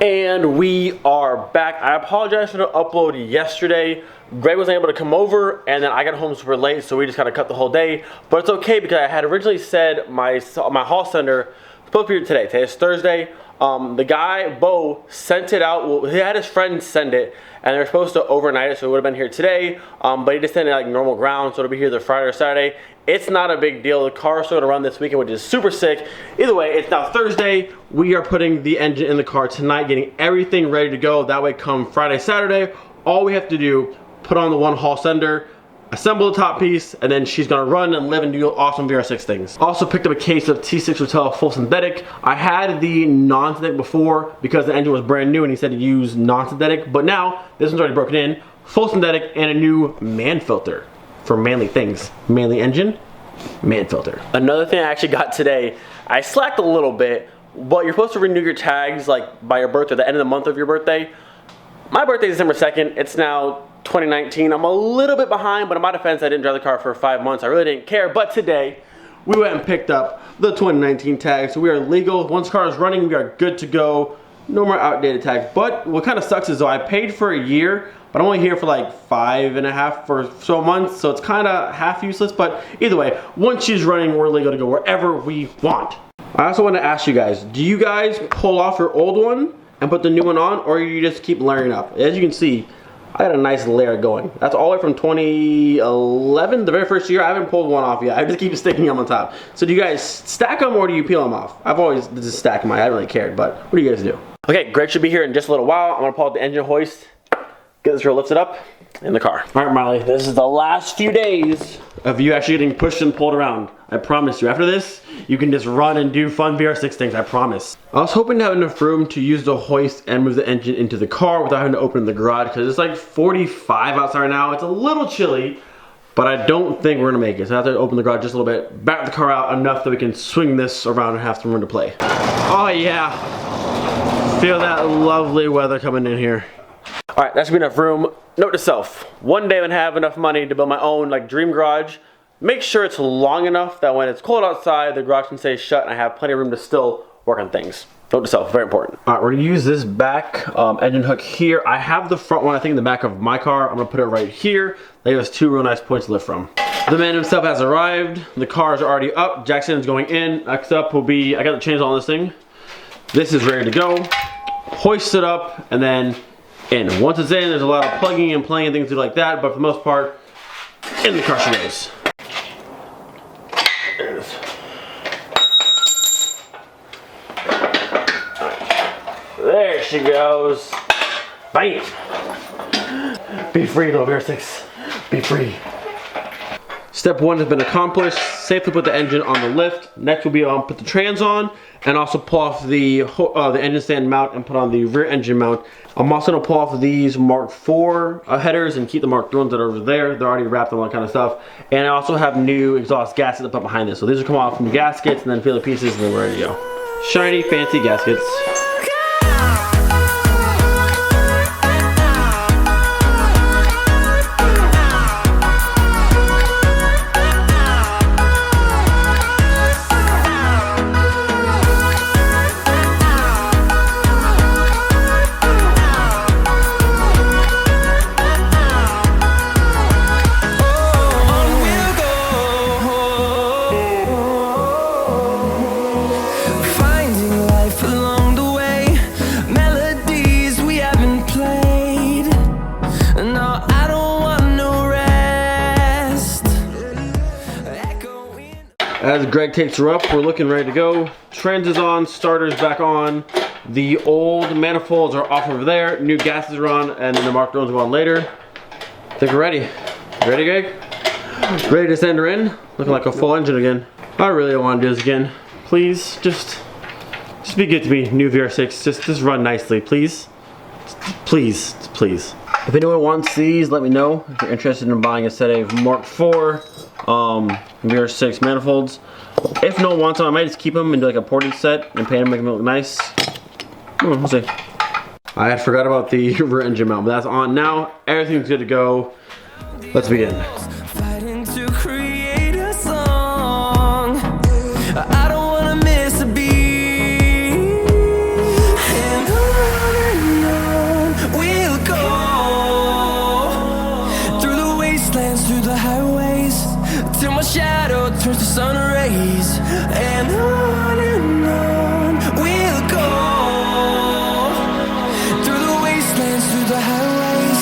And we are back. I apologize for the upload yesterday. Greg wasn't able to come over, and then I got home super late, so we just kind of cut the whole day. But it's okay because I had originally said my haul sender was supposed to be here today. Today is Thursday. The guy, Bo, sent it out. Well, he had his friend send it, and they were supposed to overnight it, so it would have been here today. But he just sent it like normal ground, so it'll be here the Friday or Saturday. It's not a big deal. The car is still gonna run this weekend, which is super sick. Either way, it's now Thursday. We are putting the engine in the car tonight, getting everything ready to go. That way, come Friday, Saturday, all we have to do, put on the one haul sender, assemble the top piece, and then she's gonna run and live and do awesome VR6 things. Also picked up a case of T6 Hotel full synthetic. I had the non-synthetic before because the engine was brand new and he said to use non-synthetic, but now this one's already broken in, full synthetic, and a new man filter for manly things. Manly engine, man filter. Another thing I actually got today, I slacked a little bit, but you're supposed to renew your tags like by your birthday, the end of the month of your birthday. My birthday is December 2nd. It's now 2019. I'm a little bit behind, but in my defense, I didn't drive the car for 5 months. I really didn't care, but today, we went and picked up the 2019 tags. So we are legal. Once the car is running, we are good to go. No more outdated tags. But what kind of sucks is though, I paid for a year, but I'm only here for like 5.5 or so months, so it's kind of half useless. But either way, once she's running, we're legal to go wherever we want. I also want to ask you guys, do you guys pull off your old one and put the new one on, or you just keep layering up? As you can see, I got a nice layer going. That's all the way from 2011, the very first year. I haven't pulled one off yet. I just keep sticking them on top. So do you guys stack them or do you peel them off? I've always just stacked mine. I haven't really cared, but what do you guys do? Okay, Greg should be here in just a little while. I'm gonna pull out the engine hoist, get this girl lifted up in the car. All right, Marley, this is the last few days of you actually getting pushed and pulled around. I promise you, after this, you can just run and do fun VR6 things, I promise. I was hoping to have enough room to use the hoist and move the engine into the car without having to open the garage, because it's like 45 outside right now. It's a little chilly, but I don't think we're gonna make it. So I have to open the garage just a little bit, back the car out enough that we can swing this around and have some room to play. Oh yeah, feel that lovely weather coming in here. All right, that should be enough room. Note to self, one day when I have enough money to build my own like dream garage, make sure it's long enough that when it's cold outside, the garage can stay shut and I have plenty of room to still work on things. Note to self, very important. All right, we're gonna use this back engine hook here. I have the front one, I think, in the back of my car. I'm gonna put it right here. That gives us two real nice points to lift from. The man himself has arrived. The cars are already up. Jackson's going in. Next up will be, I got the chains on this thing. This is ready to go. Hoist it up and then in. Once it's in, there's a lot of plugging and playing and things like that, but for the most part, in the car she goes. There it is. There she goes. Bam! Be free, little VR6. Be free. Step one has been accomplished. Safely put the engine on the lift. Next will be put the trans on and also pull off the engine stand mount and put on the rear engine mount. I'm also gonna pull off these Mark IV headers and keep the Mark III ones that are over there. They're already wrapped and all that kind of stuff. And I also have new exhaust gaskets to put behind this. So these will come off from the gaskets and then feel the pieces and then we're ready to go. Shiny, fancy gaskets. As Greg takes her up, we're looking ready to go. Trans is on, starter's back on. The old manifolds are off over there. New gases are on, and then the Mark III's will go on later. I think we're ready. Ready, Greg? Ready to send her in? Looking like a full engine again. I really don't want to do this again. Please, just be good to me, new VR6. Just run nicely, please. Please, please. If anyone wants these, let me know. If you're interested in buying a set of Mark IV VR6 manifolds. If no one wants them, I might just keep them and do like a portage set and paint them, make them look nice. We'll see. I had forgot about the rear engine mount, but that's on now. Everything's good to go. Let's begin. Fighting to create a song. I don't wanna miss a beat. And on sun rays, and on we'll go, through the wastelands, through the highways,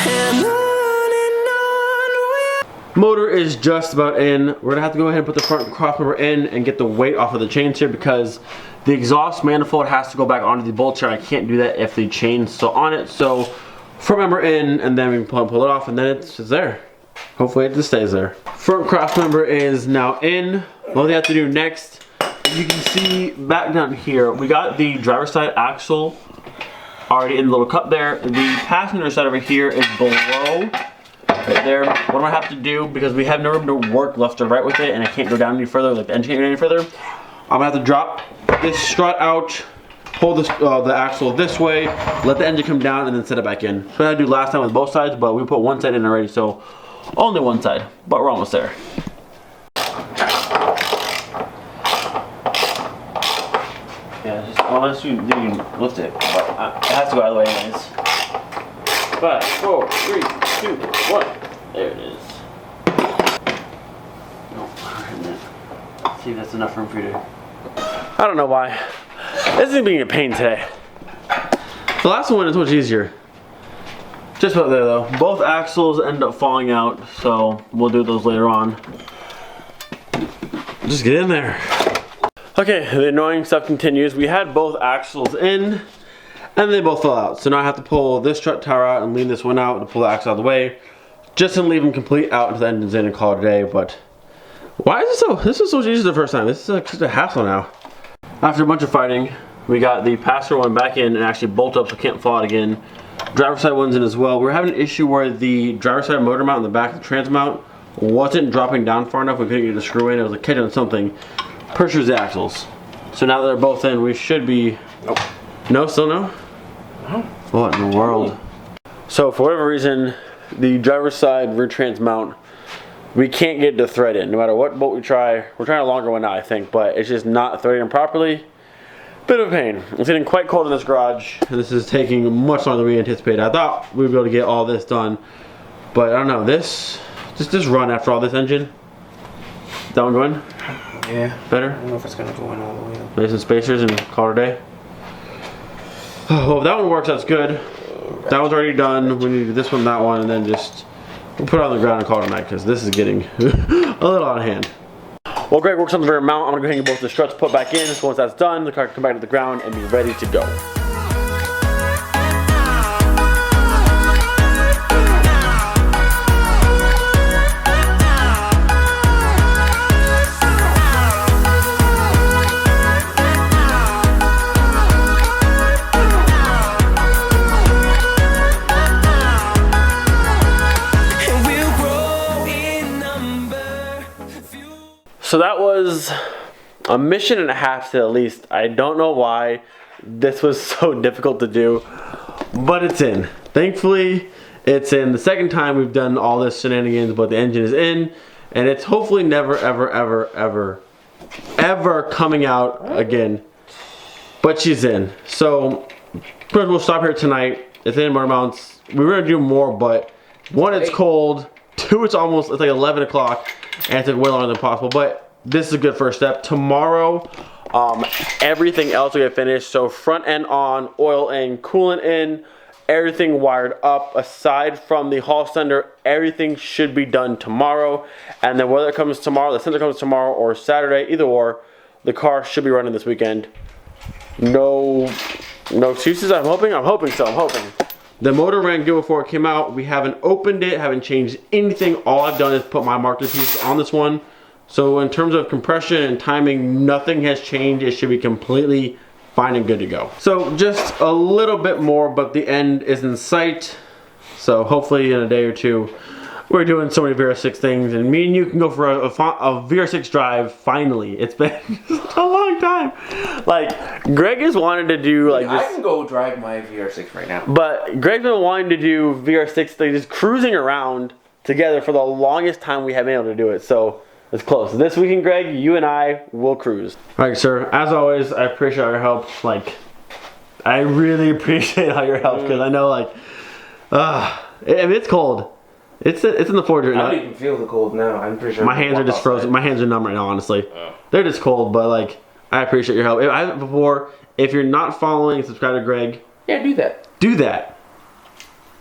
and on we'll... Motor is just about in. We're gonna have to go ahead and put the front cross member in and get the weight off of the chains here, because the exhaust manifold has to go back onto the bolt here. I can't do that if the chain's still on it. So front member in, and then we can pull it off, and then it's there. Hopefully it just stays there. Front cross member is now in. What we have to do next, you can see back down here, we got the driver's side axle already in the little cup there. The passenger side over here is below. Right there. What do I have to do, because we have no room to work left or right with it, and I can't go down any further, like the engine can't go any further. I'm gonna have to drop this strut out, pull this, the axle this way, let the engine come down, and then set it back in. So I had to do last time with both sides, but we put one side in already, so only one side, but we're almost there. Yeah, just unless you lift it, but it has to go either way anyways. 5, 4, 3, 2, 1. There it is. Let's see if that's enough room for you to... I don't know why. This is being a pain today. The last one is much easier. Just about there though. Both axles end up falling out, so we'll do those later on. Just get in there. Okay, the annoying stuff continues. We had both axles in, and they both fell out. So now I have to pull this strut tower out and lean this one out to pull the axle out of the way, just to leave them complete out until the engine's in and call it a day. But why is it so? This was so easy the first time. This is like such a hassle now. After a bunch of fighting, we got the passenger one back in and actually bolted up so it can't fall out again. Driver's side one's in as well. We're having an issue where the driver's side motor mount in the back of the trans mount wasn't dropping down far enough. We couldn't get the screw in. It was like catching on something. Pretty sure it was the axles. So now that they're both in, we should be... Nope. No? Still no? No. What in the world? So for whatever reason, the driver's side rear trans mount, we can't get the thread in. No matter what bolt we try. We're trying a longer one now, I think, but it's just not threading in properly. Bit of a pain. It's getting quite cold in this garage. This is taking much longer than we anticipated. I thought we'd be able to get all this done, but I don't know. This run after all this engine. That one going? Yeah. Better? I don't know if it's gonna go in all the way up. Lay some spacers and call it a day. Well, if that one works, that's good. That one's already done. We need to do this one, that one, and then just we'll put it on the ground and call it a night, because this is getting a little out of hand. Well, Greg works on the rear mount. I'm gonna go ahead and get both the struts put back in. So once that's done, the car can come back to the ground and be ready to go. So that was a mission and a half to say the least. I don't know why this was so difficult to do, but it's in. Thankfully, it's in. The second time we've done all this shenanigans, but the engine is in, and it's hopefully never, ever, ever, ever, ever coming out again. But she's in. So we'll stop here tonight. It's in motor mounts. We were gonna do more, but one, it's cold. Two, it's like 11 o'clock. And it took way longer than possible, but this is a good first step. Tomorrow, everything else will get finished. So front end on, oil in, coolant in, everything wired up. Aside from the hall sender, everything should be done tomorrow. And then whether it comes tomorrow, the sender comes tomorrow, or Saturday, either or, the car should be running this weekend. No excuses. I'm hoping so. The motor ran good before it came out. We haven't opened it, haven't changed anything. All I've done is put my marker pieces on this one. So in terms of compression and timing, nothing has changed. It should be completely fine and good to go. So just a little bit more, but the end is in sight. So hopefully in a day or two, we're doing so many Vr6 things, and me and you can go for a Vr6 drive finally. It's been a long time. Like, Greg has wanted to do like I can go drive my Vr6 right now. But Greg's been wanting to do Vr6 like just cruising around together for the longest time we have been able to do it. So it's close. This weekend, Greg, you and I will cruise. All right, sir. As always, I appreciate all your help. Like, I really appreciate all your help, because I know, like, I mean, it's cold. It's in the Ford right I now. don't even feel the cold now. I'm pretty sure. My hands are just frozen. My hands are numb right now, honestly. Oh. They're just cold, but like, I appreciate your help. I haven't before. If you're not following, subscribe to Greg. Yeah, do that. Do that.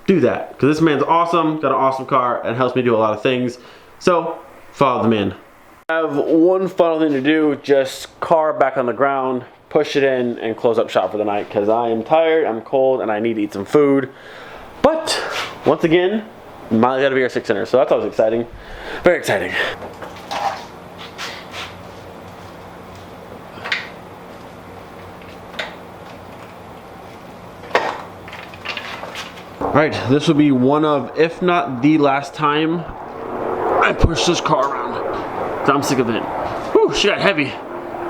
Do that. Because this man's awesome, got an awesome car, and helps me do a lot of things. So, follow the man. I have one final thing to do. Just car back on the ground, push it in, and close up shop for the night. Because I am tired, I'm cold, and I need to eat some food. But, once again, Miley got a Vr6 in her, so that's always exciting. Very exciting. Alright, this will be one of, if not the last time, I push this car around. So I'm sick of it. Whew, she got heavy.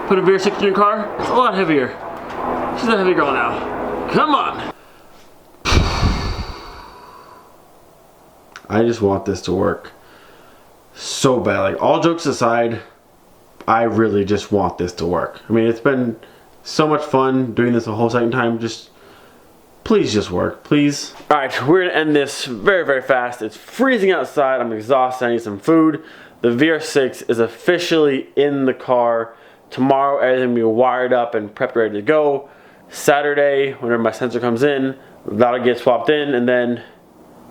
Put a Vr6 in your car, it's a lot heavier. She's a heavy girl now. Come on. I just want this to work so bad. Like, all jokes aside, I really just want this to work. I mean, it's been so much fun doing this a whole second time. Just, please just work, please. All right, we're gonna end this very, very fast. It's freezing outside. I'm exhausted. I need some food. The Vr6 is officially in the car. Tomorrow, everything will be wired up and prepped, ready to go. Saturday, whenever my sensor comes in, that'll get swapped in, and then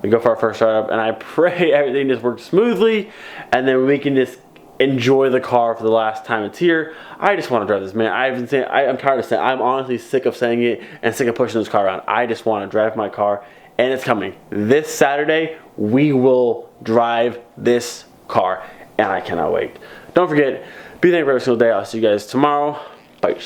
we go for our first startup, and I pray everything just works smoothly, and then we can just enjoy the car for the last time it's here. I just want to drive this, man. I'm tired of saying, I'm honestly sick of saying it and sick of pushing this car around. I just want to drive my car, and it's coming. This Saturday, we will drive this car, and I cannot wait. Don't forget, be thankful every single day. I'll see you guys tomorrow. Bye.